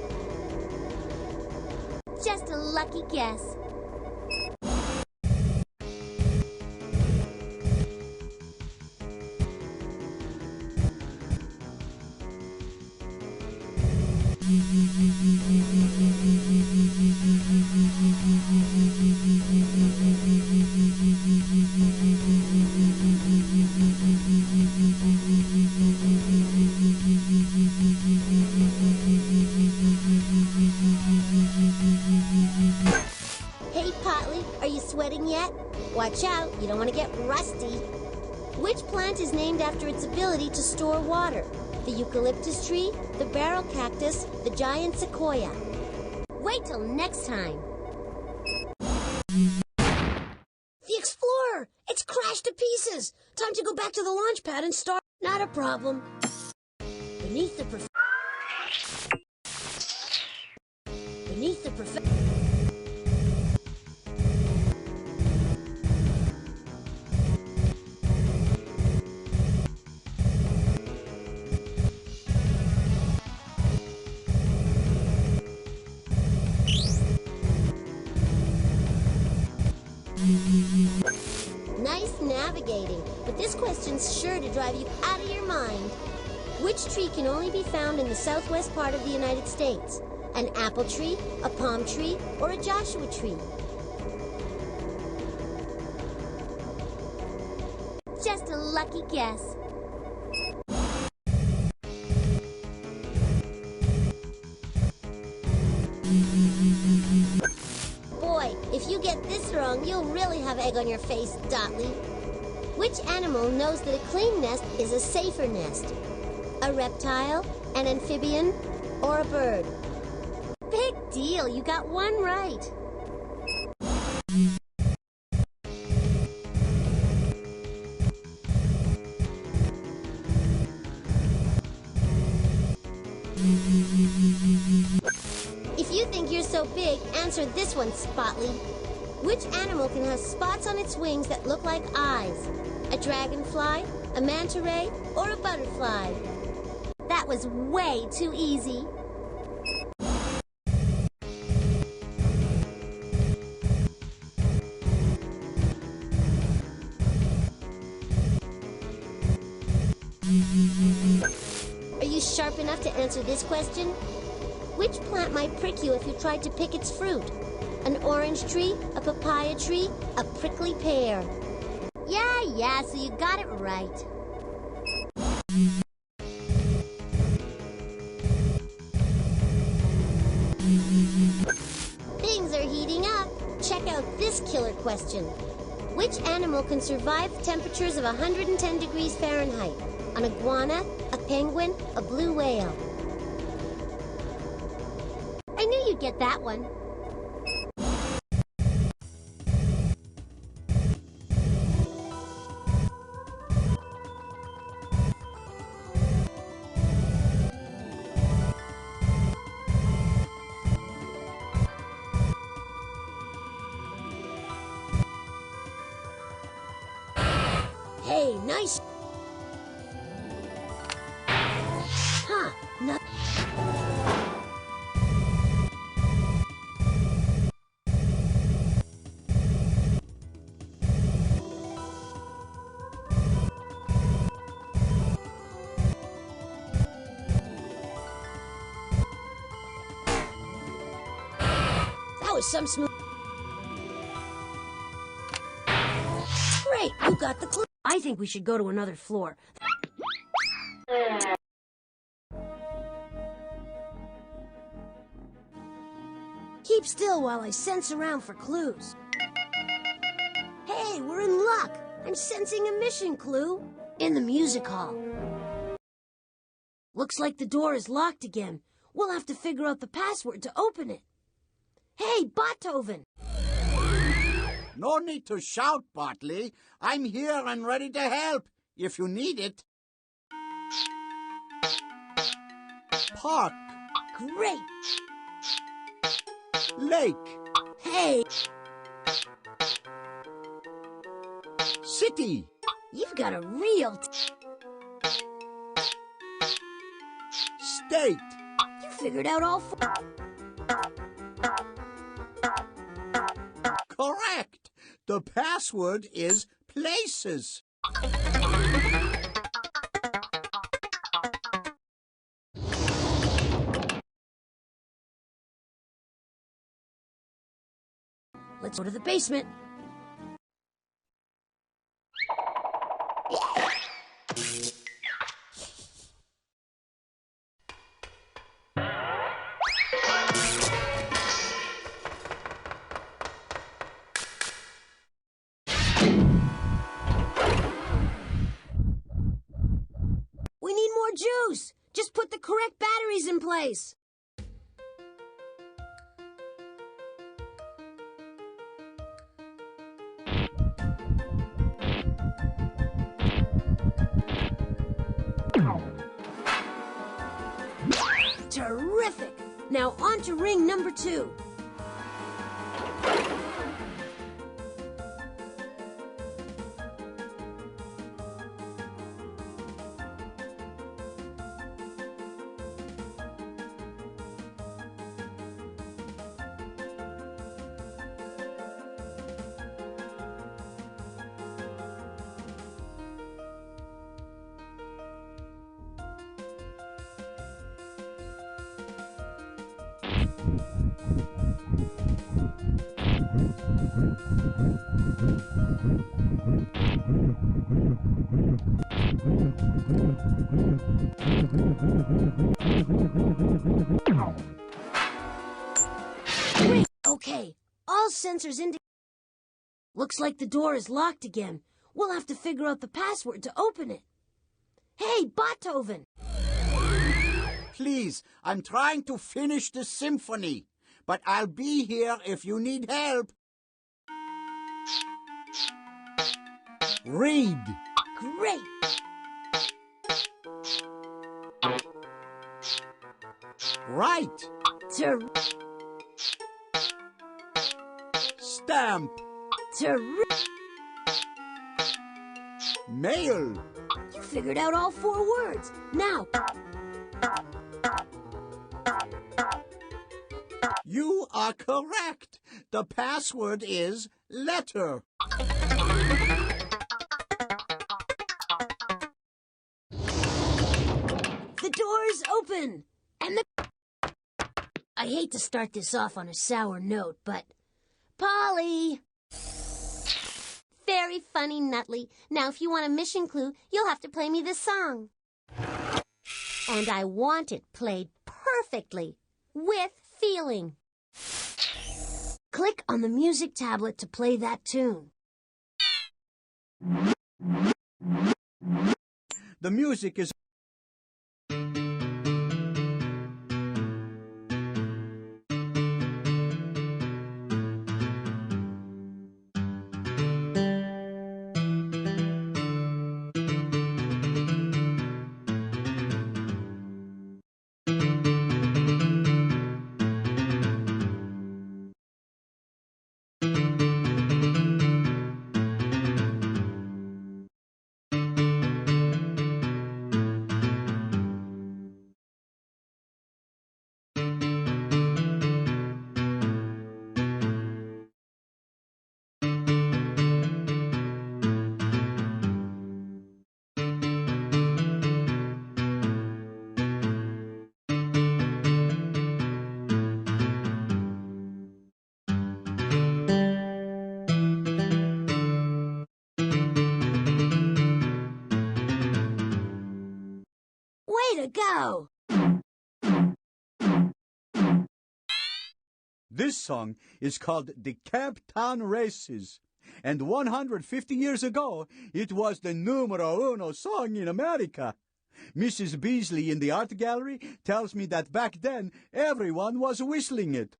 Just a lucky guess. Hey, Potley, are you sweating yet? Watch out, you don't want to get rusty. Which plant is named after its ability to store water? The eucalyptus tree, the barrel cactus, the giant sequoia? Wait till next time. The Explorer! It's crashed to pieces! Time to go back to the launch pad and start... Not a problem. Beneath the nice navigating, but this question's sure to drive you out of your mind. Which tree can only be found in the southwest part of the United States? An apple tree, a palm tree, or a Joshua tree? Just a lucky guess. Boy, if you get this wrong, you'll really have egg on your face, Dotley. Which animal knows that a clean nest is a safer nest? A reptile, an amphibian, or a bird? Big deal, you got one right. If you think you're so big, answer this one, Spotley. Which animal can have spots on its wings that look like eyes? A dragonfly, a manta ray, or a butterfly? That was way too easy. Are you sharp enough to answer this question? Which plant might prick you if you tried to pick its fruit? An orange tree, a papaya tree, a prickly pear? Yeah, so you got it right. Things are heating up. Check out this killer question. Which animal can survive temperatures of 110 degrees Fahrenheit? An iguana, a penguin, a blue whale? I knew you'd get that one. Hey, nice. Huh, no. That was some smooth. Great, you got the clue. I think we should go to another floor. Keep still while I sense around for clues. Hey, we're in luck. I'm sensing a mission clue in the music hall. Looks like the door is locked again. We'll have to figure out the password to open it. Hey, Beethoven! No need to shout, Bartley. I'm here and ready to help, if you need it. Park. Great! Lake. Hey, City. you've got a real... State. You figured out all four. Correct. The password is places. Let's go to the basement. We need more juice. Just put the correct batteries in place. Terrific! Now on to ring number 2. Great. Okay, all sensors indicate. Looks like the door is locked again. We'll have to figure out the password to open it. Hey, Beethoven! Please, I'm trying to finish the symphony, but I'll be here if you need help. Read. Great! Write. Stamp. Mail. You figured out all 4 words. Now, You are correct. The password is letter. the door's open! And I hate to start this off on a sour note, but... Polly! Very funny, Nutley. Now, if you want a mission clue, you'll have to play me this song. And I want it played perfectly, with feeling. Click on the music tablet to play that tune. The music is... Way to go! This song is called the Cape Town Races. And 150 years ago, it was the numero uno song in America. Mrs. Beasley in the art gallery tells me that back then, everyone was whistling it.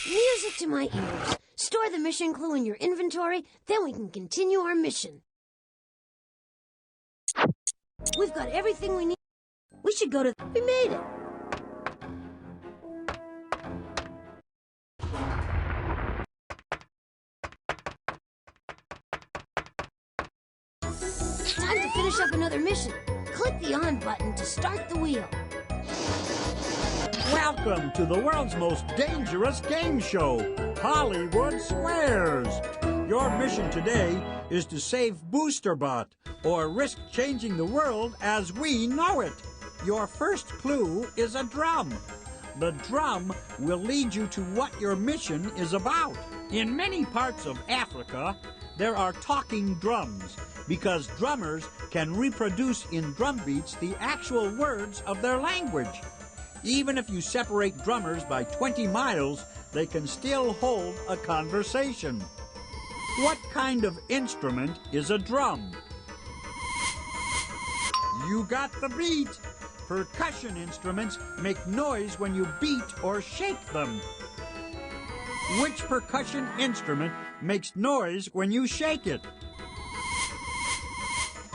Music to my ears. Store the mission clue in your inventory, then we can continue our mission. We've got everything we need. We should go to... We made it! Time to finish up another mission. Click the on button to start the wheel. Welcome to the world's most dangerous game show, Hollywood Squares. Your mission today is to save BoosterBot, or risk changing the world as we know it. Your first clue is a drum. The drum will lead you to what your mission is about. In many parts of Africa, there are talking drums, because drummers can reproduce in drum beats the actual words of their language. Even if you separate drummers by 20 miles, they can still hold a conversation. What kind of instrument is a drum? You got the beat. Percussion instruments make noise when you beat or shake them. Which percussion instrument makes noise when you shake it?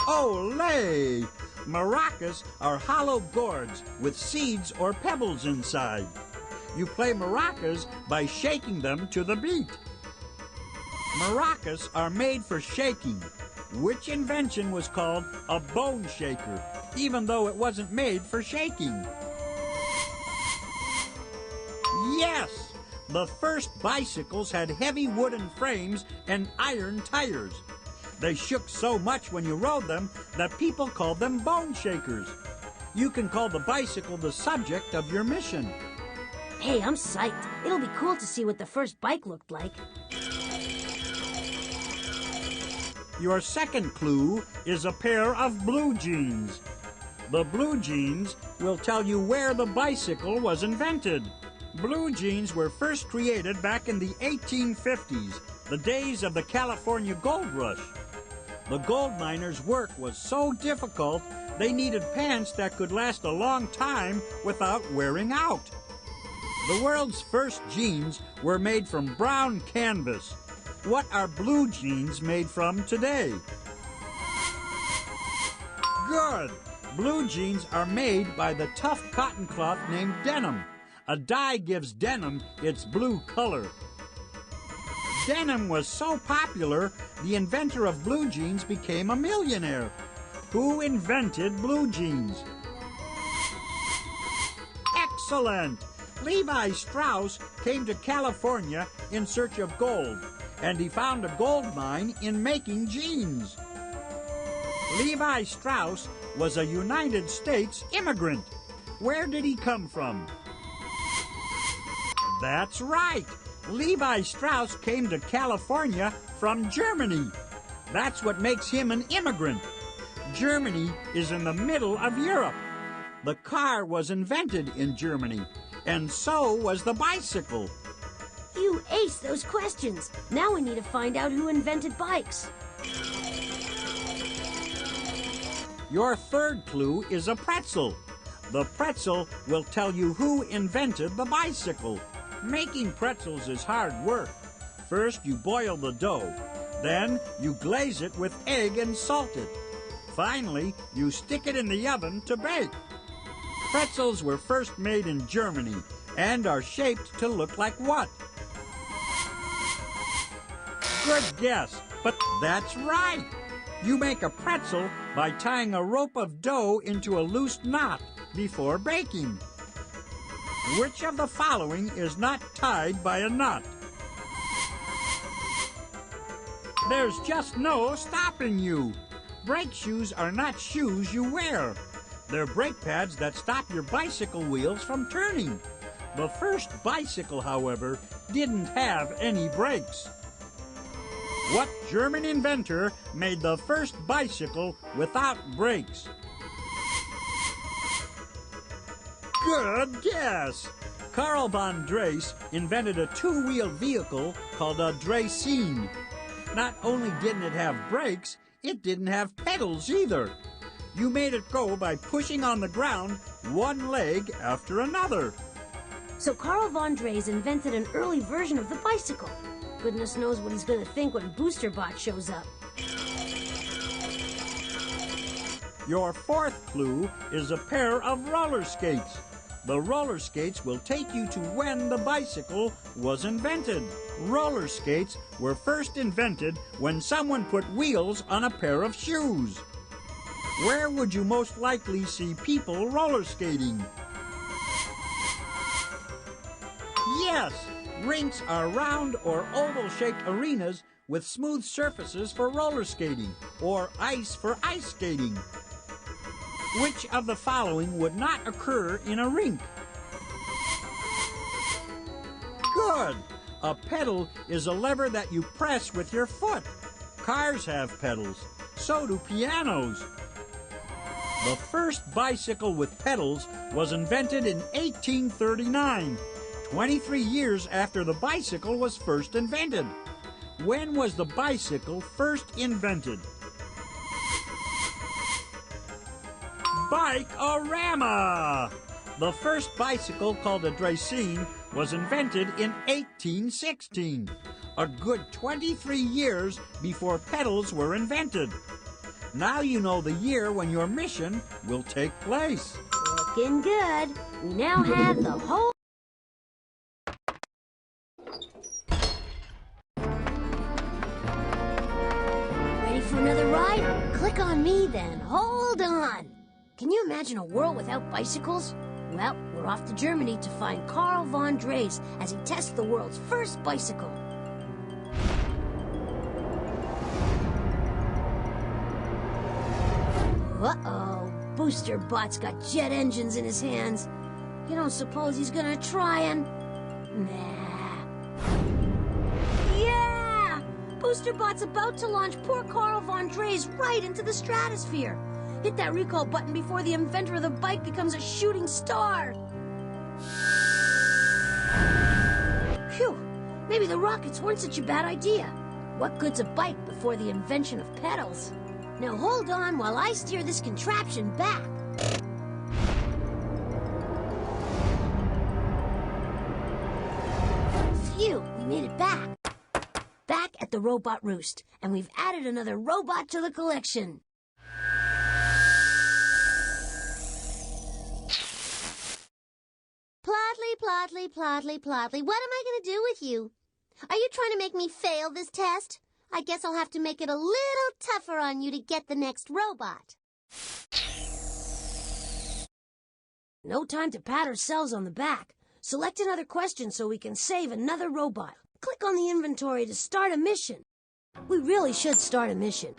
Olé! Maracas are hollow gourds with seeds or pebbles inside. You play maracas by shaking them to the beat. Maracas are made for shaking. which invention was called a bone shaker, even though it wasn't made for shaking? Yes! The first bicycles had heavy wooden frames and iron tires. They shook so much when you rode them that people called them bone shakers. You can call the bicycle the subject of your mission. Hey, I'm psyched. It'll be cool to see what the first bike looked like. Your second clue is a pair of blue jeans. The blue jeans will tell you where the bicycle was invented. Blue jeans were first created back in the 1850s, the days of the California gold rush. The gold miners' work was so difficult, they needed pants that could last a long time without wearing out. The world's first jeans were made from brown canvas. What are blue jeans made from today? Good! Blue jeans are made by the tough cotton cloth named denim. A dye gives denim its blue color. Denim was so popular, the inventor of blue jeans became a millionaire. Who invented blue jeans? Excellent! Levi Strauss came to California in search of gold, and he found a gold mine in making jeans. Levi Strauss was a United States immigrant. Where did he come from? That's right! Levi Strauss came to California from Germany. That's what makes him an immigrant. Germany is in the middle of Europe. The car was invented in Germany, and so was the bicycle. You aced those questions. Now we need to find out who invented bikes. Your third clue is a pretzel. The pretzel will tell you who invented the bicycle. Making pretzels is hard work. First, you boil the dough. Then, you glaze it with egg and salt it. Finally, you stick it in the oven to bake. Pretzels were first made in Germany and are shaped to look like what? Good guess, but that's right. You make a pretzel by tying a rope of dough into a loose knot before baking. Which of the following is not tied by a knot? There's just no stopping you. Brake shoes are not shoes you wear. They're brake pads that stop your bicycle wheels from turning. The first bicycle, however, didn't have any brakes. What German inventor made the first bicycle without brakes? Good guess! Karl von Drais invented a two-wheeled vehicle called a Draisine. Not only didn't it have brakes, it didn't have pedals either. You made it go by pushing on the ground one leg after another. So Karl von Drais invented an early version of the bicycle. Goodness knows what he's going to think when Boosterbot shows up. Your fourth clue is a pair of roller skates. The roller skates will take you to when the bicycle was invented. Roller skates were first invented when someone put wheels on a pair of shoes. Where would you most likely see people roller skating? Yes, rinks are round or oval-shaped arenas with smooth surfaces for roller skating, or ice for ice skating. Which of the following would not occur in a rink? Good! A pedal is a lever that you press with your foot. Cars have pedals. So do pianos. The first bicycle with pedals was invented in 1839, 23 years after the bicycle was first invented. When was the bicycle first invented? Bike-O-Rama! The first bicycle, called a Draisine, was invented in 1816, a good 23 years before pedals were invented. Now you know the year when your mission will take place. Looking good. We now have the whole... Ready for another ride? Can you imagine a world without bicycles? Well, we're off to Germany to find Karl von Dres as he tests the world's first bicycle. Uh-oh. Booster Bot's got jet engines in his hands. You don't suppose he's gonna try and... Nah. Yeah! Booster Bot's about to launch poor Karl von Dres right into the stratosphere. Hit that recall button before the inventor of the bike becomes a shooting star. Phew! Maybe the rockets weren't such a bad idea. What good's a bike before the invention of pedals? Now hold on while I steer this contraption back. Phew, we made it back. Back at the robot roost, and we've added another robot to the collection. Plotly, what am I going to do with you? Are you trying to make me fail this test? I guess I'll have to make it a little tougher on you to get the next robot. No time to pat ourselves on the back. Select another question so we can save another robot. Click on the inventory to start a mission. We really should start a mission.